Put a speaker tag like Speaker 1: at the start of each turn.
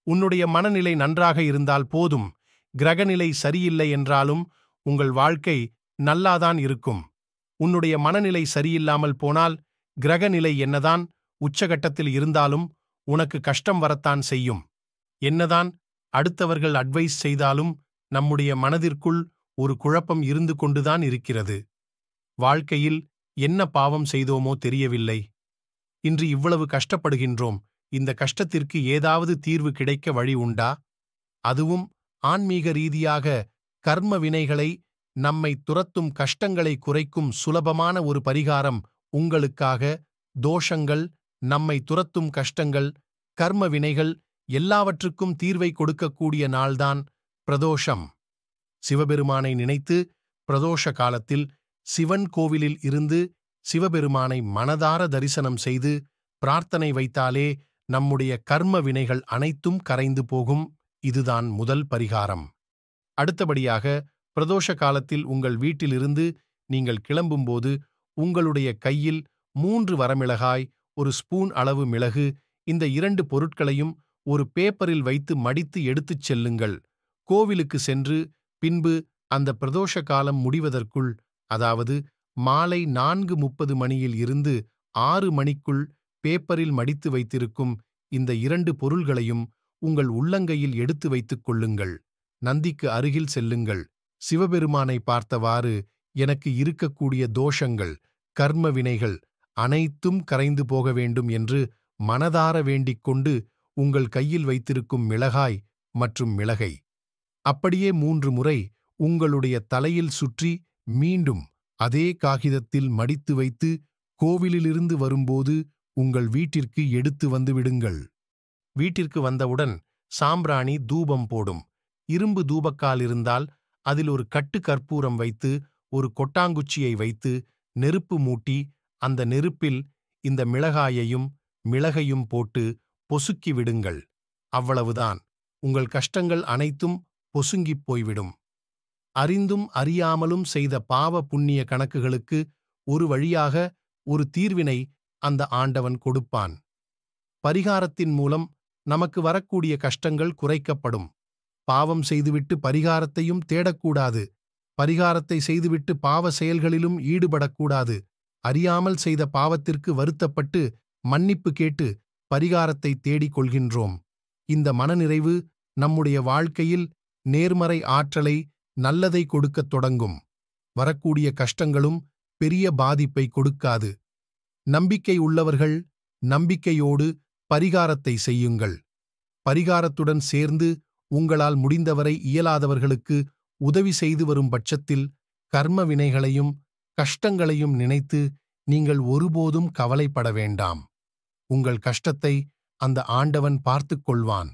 Speaker 1: உன்னுடைய மனநிலை நன்றாக இருந்தால் போதும். கிரகநிலை சரியில்லை என்றாலும் உங்கள் வாழ்க்கை நல்லாதான் இருக்கும். உன்னுடைய மனநிலை சரியில்லாமல் போனால் கிரகநிலை என்னதான் உச்சகட்டத்தில் இருந்தாலும் உனக்கு கஷ்டம் வரத்தான் செய்யும். என்னதான் அடுத்தவர்கள் அட்வைஸ் செய்தாலும் நம்முடைய மனதிற்குள் ஒரு குழப்பம் இருந்து கொண்டுதான் இருக்கிறது. வாழ்க்கையில் என்ன பாவம் செய்தோமோ தெரியவில்லை. இன்று இவ்வளவு கஷ்டப்படுகின்றோம். இந்த கஷ்டத்திற்கு ஏதாவது தீர்வு கிடைக்க வழி உண்டா? அதுவும் ஆன்மீக ரீதியாக கர்ம வினைகளை, நம்மை துரத்தும் கஷ்டங்களை குறைக்கும் சுலபமான ஒரு பரிகாரம் உங்களுக்காக. தோஷங்கள், நம்மை துரத்தும் கஷ்டங்கள், கர்ம வினைகள் எல்லாவற்றுக்கும் தீர்வை கொடுக்கக்கூடிய நாள்தான் பிரதோஷம். சிவபெருமானை நினைத்து பிரதோஷ காலத்தில் சிவன் கோவிலில் இருந்து சிவபெருமானை மனதார தரிசனம் செய்து பிரார்த்தனை வைத்தாலே நம்முடைய கர்ம வினைகள் அனைத்தும் கரைந்து போகும். இதுதான் முதல் பரிகாரம். அடுத்தபடியாக, பிரதோஷ காலத்தில் உங்கள் வீட்டிலிருந்து நீங்கள் கிளம்பும்போது உங்களுடைய கையில் 3 வரமிளகாய், 1 ஸ்பூன் அளவு மிளகு, இந்த 2 பொருட்களையும் ஒரு பேப்பரில் வைத்து மடித்து எடுத்துச் செல்லுங்கள். கோவிலுக்கு சென்று பின்பு அந்த பிரதோஷ காலம் முடிவதற்குள், அதாவது மாலை 4:30 மணியில் இருந்து 6 மணிக்குள் பேப்பரில் மடித்து வைத்திருக்கும் இந்த 2 பொருள்களையும் உங்கள் உள்ளங்கையில் எடுத்து வைத்துக் கொள்ளுங்கள். நந்திக்கு அருகில் செல்லுங்கள். சிவபெருமானை பார்த்தவாறு, எனக்கு இருக்கக்கூடிய தோஷங்கள், கர்ம வினைகள் அனைத்தும் கரைந்து போக வேண்டும் என்று மனதார வேண்டிக் கொண்டு உங்கள் கையில் வைத்திருக்கும் மிளகாய் மற்றும் மிளகை அப்படியே 3 முறை உங்களுடைய தலையில் சுற்றி மீண்டும் அதே காகிதத்தில் மடித்து வைத்து கோவிலிலிருந்து வரும்போது உங்கள் வீட்டிற்கு எடுத்து வந்து விடுங்கள். வீட்டிற்கு வந்தவுடன் சாம்பிராணி தூபம் போடும். இரும்பு தூபக்கால் இருந்தால் அதில் ஒரு கட்டு கற்பூரம் வைத்து ஒரு கொட்டாங்குச்சியை வைத்து நெருப்பு மூட்டி அந்த நெருப்பில் இந்த மிளகாயையும் மிளகையும் போட்டு பொசுக்கி விடுங்கள். அவ்வளவுதான். உங்கள் கஷ்டங்கள் அனைத்தும் பொசுங்கிப் போய்விடும். அறிந்தும் அறியாமலும் செய்த பாவ புண்ணிய கணக்குகளுக்கு ஒரு வழியாக ஒரு தீர்வினை அந்த ஆண்டவன் கொடுப்பான். பரிகாரத்தின் மூலம் நமக்கு வரக்கூடிய கஷ்டங்கள் குறைக்கப்படும். பாவம் செய்துவிட்டு பரிகாரத்தையும் தேடக்கூடாது. பரிகாரத்தை செய்துவிட்டு பாவ செயல்களிலும் ஈடுபடக்கூடாது. அறியாமல் செய்த பாவத்திற்கு வருத்தப்பட்டு மன்னிப்பு கேட்டு பரிகாரத்தை தேடிக் கொள்கின்றோம். இந்த மனநிறைவு நம்முடைய வாழ்க்கையில் நேர்மறை ஆற்றலை, நல்லதை கொடுக்கத் தொடங்கும். வரக்கூடிய கஷ்டங்களும் பெரிய பாதிப்பை கொடுக்காது. நம்பிக்கை உள்ளவர்கள் நம்பிக்கையோடு பரிகாரத்தை செய்யுங்கள். பரிகாரத்துடன் சேர்ந்து உங்களால் முடிந்தவரை இயலாதவர்களுக்கு உதவி செய்து வரும் பட்சத்தில் கர்ம வினைகளையும் கஷ்டங்களையும் நினைத்து நீங்கள் ஒருபோதும் கவலைப்பட வேண்டாம். உங்கள் கஷ்டத்தை அந்த ஆண்டவன் பார்த்துக் கொள்வான்.